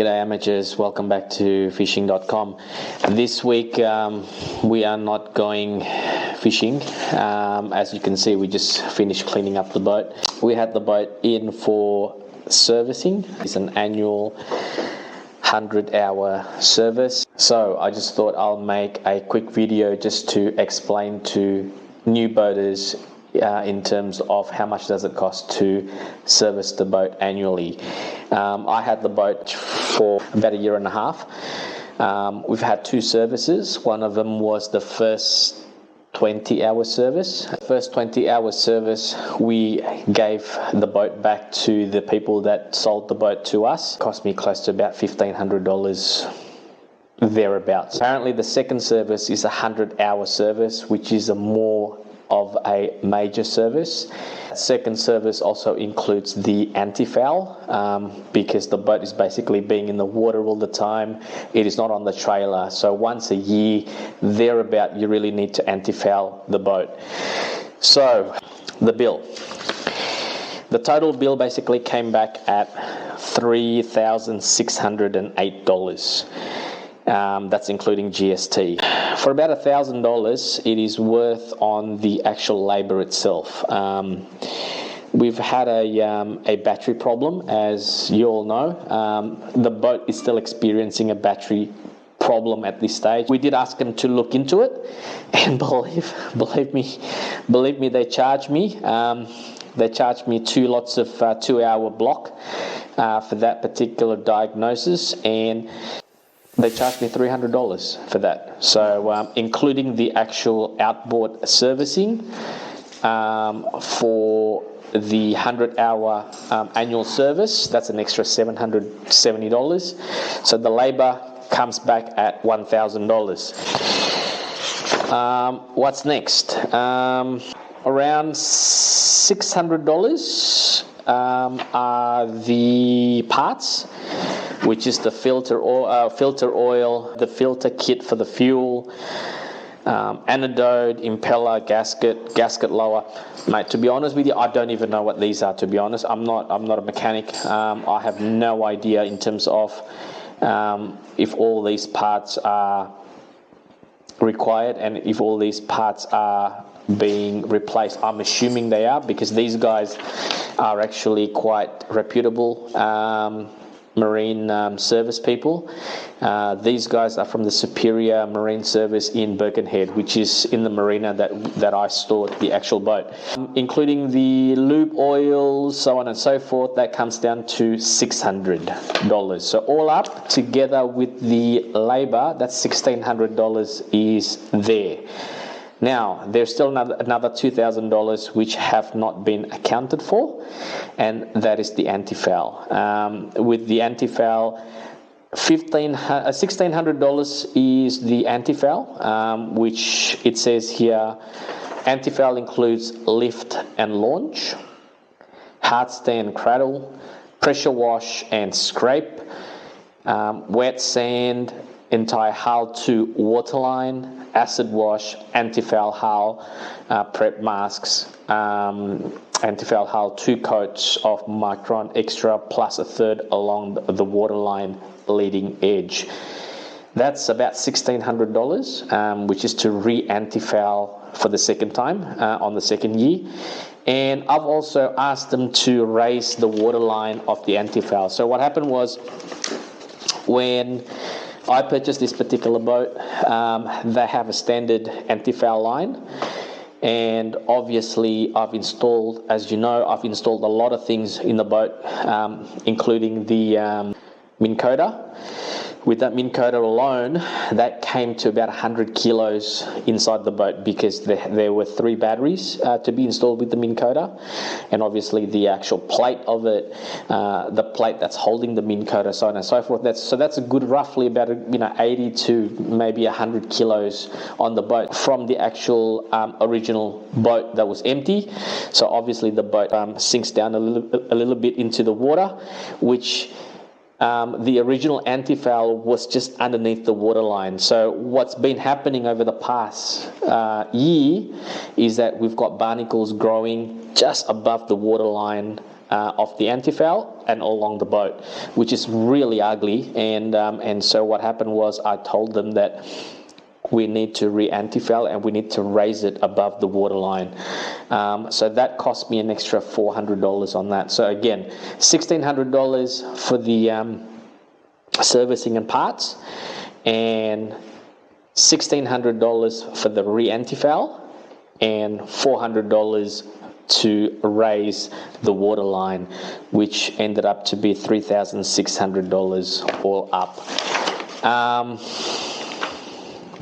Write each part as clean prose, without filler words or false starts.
G'day amateurs, welcome back to fishing.com. This week we are not going fishing. As you can see, we just finished cleaning up the boat. We had the boat in for servicing. It's an annual 100-hour service. So I just thought I'll make a quick video just to explain to new boaters in terms of how much does it cost to service the boat annually. I had the boat for about a year and a half. We've had two services. One of them was the first 20-hour service. The first 20-hour service, we gave the boat back to the people that sold the boat to us. It cost me close to about $1,500 thereabouts. Apparently the second service is a 100-hour service, which is a more of a major service. Second service also includes the antifoul, because the boat is basically being in the water all the time. It is not on the trailer, so once a year thereabout you really need to antifoul the boat. So the bill, the total bill basically came back at $3,608. That's including GST. For about $1,000, it is worth on the actual labor itself. We've had a battery problem, as you all know. The boat is still experiencing a battery problem at this stage. We did ask them to look into it, and believe me, they charged me. They charged me 2 lots of 2-hour block for that particular diagnosis, and they charged me $300 for that. So including the actual outboard servicing for the 100-hour annual service, that's an extra $770. So the labor comes back at $1,000. What's next? Around $600 are the parts, which is the filter oil, the filter kit for the fuel, anodode, impeller, gasket lower. Mate, to be honest with you, I don't even know what these are, to be honest. I'm not a mechanic. I have no idea in terms of if all these parts are required and if all these parts are being replaced. I'm assuming they are, because these guys are actually quite reputable marine service people. These guys are from the Superior Marine Service in Birkenhead, which is in the marina that I stored the actual boat. Including the lube oil, so on and so forth, that comes down to $600. So all up together with the labor, that's $1,600 is there. Now, there's still another $2,000 which have not been accounted for, and that is the antifoul. With the antifoul, $1,600 is the antifoul, which it says here, antifoul includes lift and launch, hard stand cradle, pressure wash and scrape, wet sand, entire hull to waterline, acid wash, antifoul hull, prep masks, antifoul hull, 2 coats of Micron extra plus a third along the waterline leading edge. That's about $1,600, which is to re-antifoul for the second time on the second year. And I've also asked them to raise the waterline of the antifoul. So what happened was, when I purchased this particular boat, they have a standard antifoul line, And obviously I've installed, as you know, I've installed a lot of things in the boat, including the Minn Kota. With that Minn Kota alone, that came to about 100 kilos inside the boat, because there were 3 batteries to be installed with the Minn Kota, and obviously the actual plate of it, the plate that's holding the Minn Kota, so on and so forth. That's a good, roughly about 80 to maybe 100 kilos on the boat from the actual original boat that was empty. So obviously the boat sinks down a little bit into the water, which the original antifoul was just underneath the waterline. So what's been happening over the past year is that we've got barnacles growing just above the waterline of the antifoul and all along the boat, which is really ugly. And so what happened was, I told them that we need to re-antifoul and we need to raise it above the waterline. So that cost me an extra $400 on that. So again, $1,600 for the servicing and parts, and $1,600 for the re-antifoul, and $400 to raise the waterline, which ended up to be $3,600 all up.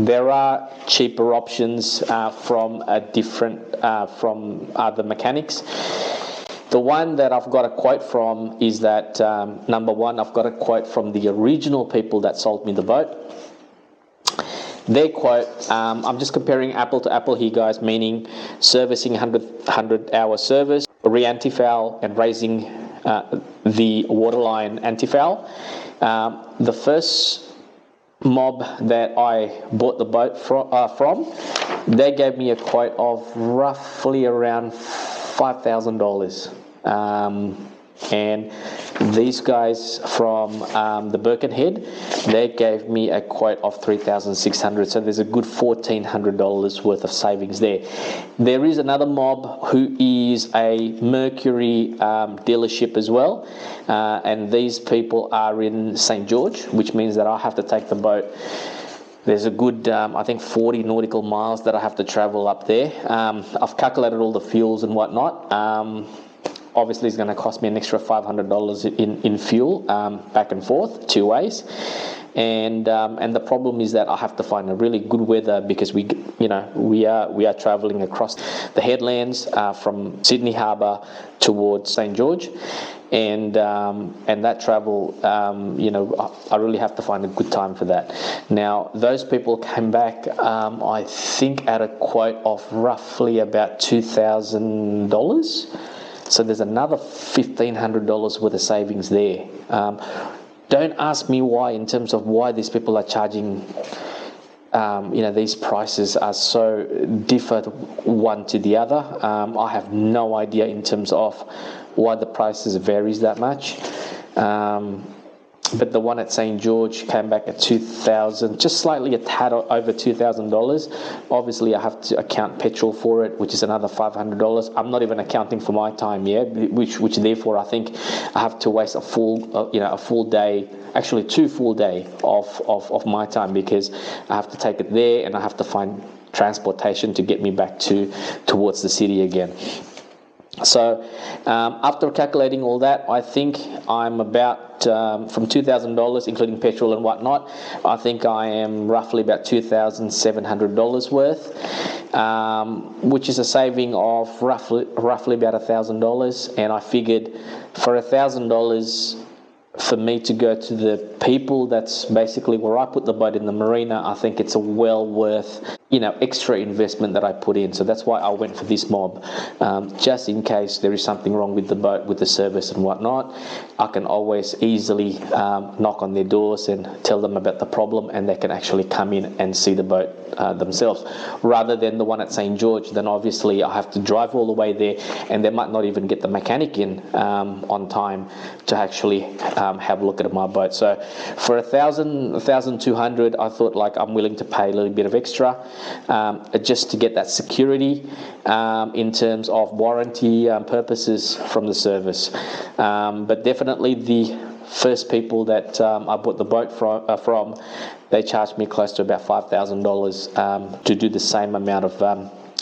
There are cheaper options from other mechanics. The one that I've got a quote from is that, number one, I've got a quote from the original people that sold me the boat. Their quote, I'm just comparing apple to apple here, guys, meaning servicing 100-hour service, re-antifoul, and raising the waterline antifoul. The first mob that I bought the boat from, they gave me a quote of roughly around $5,000. And these guys from the Birkenhead, they gave me a quote of $3,600. So there's a good $1,400 worth of savings there. There is another mob who is a Mercury dealership as well, and these people are in St. George, which means that I have to take the boat. There's a good, I think, 40 nautical miles that I have to travel up there. I've calculated all the fuels and whatnot. Obviously, it's going to cost me an extra $500 in fuel back and forth 2 ways. And the problem is that I have to find a really good weather, because we are traveling across the headlands from Sydney Harbour towards St. George. And that travel, I really have to find a good time for that. Now, those people came back, I think, at a quote of roughly about $2,000. So there's another $1,500 worth of savings there. Don't ask me why, in terms of why these people are charging. These prices are so different one to the other. I have no idea in terms of why the prices varies that much. But the one at St. George came back at $2,000, just slightly a tad over $2,000. Obviously, I have to account petrol for it, which is another $500. I'm not even accounting for my time yet, which therefore I think I have to waste a full day, actually 2 full days of my time, because I have to take it there and I have to find transportation to get me back towards the city again. So after calculating all that, I think I'm about from $2,000, including petrol and whatnot, I think I am roughly about $2,700 worth, which is a saving of roughly about $1,000. And I figured for $1,000 for me to go to the people, that's basically where I put the boat in the marina, I think it's a well worth extra investment that I put in. So that's why I went for this mob, just in case there is something wrong with the boat, with the service and whatnot. I can always easily knock on their doors and tell them about the problem, and they can actually come in and see the boat themselves, rather than the one at St. George. Then obviously I have to drive all the way there, and they might not even get the mechanic in on time to actually have a look at my boat. So for $1,200, I thought, like, I'm willing to pay a little bit of extra just to get that security in terms of warranty purposes from the service. But definitely the first people that I bought the boat from, they charged me close to about $5,000 to do the same amount of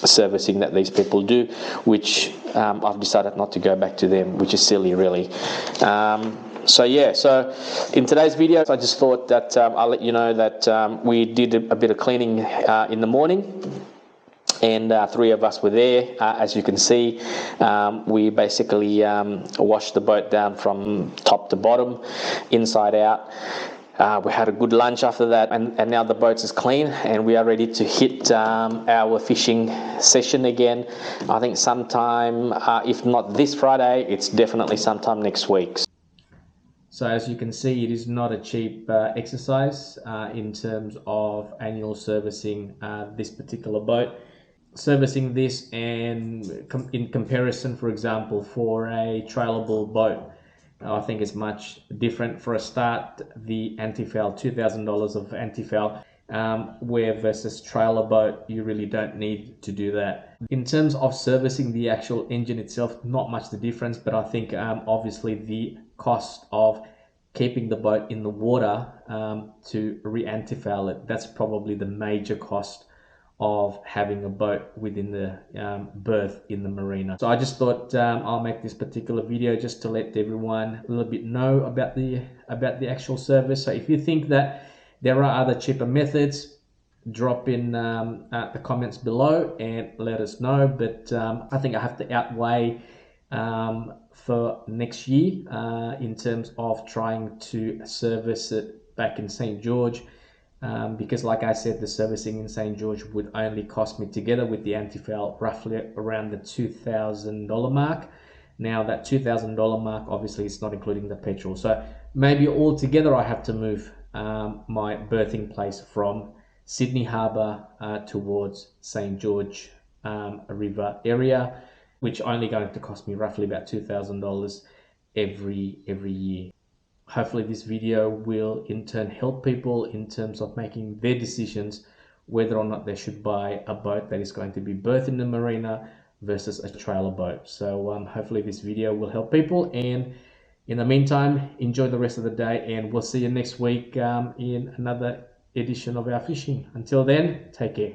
servicing that these people do, which I've decided not to go back to them, which is silly, really. So yeah, so in today's video, I just thought that I'll let you know that we did a bit of cleaning in the morning, and 3 of us were there. As you can see, we basically washed the boat down from top to bottom, inside out. We had a good lunch after that, and now the boat is clean and we are ready to hit our fishing session again. I think sometime, if not this Friday, it's definitely sometime next week. So as you can see, it is not a cheap exercise in terms of annual servicing this particular boat. Servicing this, and in comparison, for example, for a trailable boat, I think it's much different. For a start, the Antifoul, $2,000 of Antifoul, where versus trailer boat, you really don't need to do that. In terms of servicing the actual engine itself, not much the difference, but I think obviously the cost of keeping the boat in the water to re-antifoul it, that's probably the major cost of having a boat within the berth in the marina. So I just thought I'll make this particular video just to let everyone a little bit know about the actual service. So if you think that there are other cheaper methods, drop in the comments below and let us know. But I think I have to outweigh for next year in terms of trying to service it back in St. George. Because like I said, the servicing in St. George would only cost me, together with the Antifoul, roughly around the $2,000 mark. Now that $2,000 mark, obviously it's not including the petrol. So maybe altogether I have to move my berthing place from Sydney Harbour towards St. George River area, which only going to cost me roughly about $2,000 every year. Hopefully this video will in turn help people in terms of making their decisions whether or not they should buy a boat that is going to be berthed in the marina versus a trailer boat. So hopefully this video will help people, and in the meantime, enjoy the rest of the day, and we'll see you next week in another edition of our fishing. Until then, take care.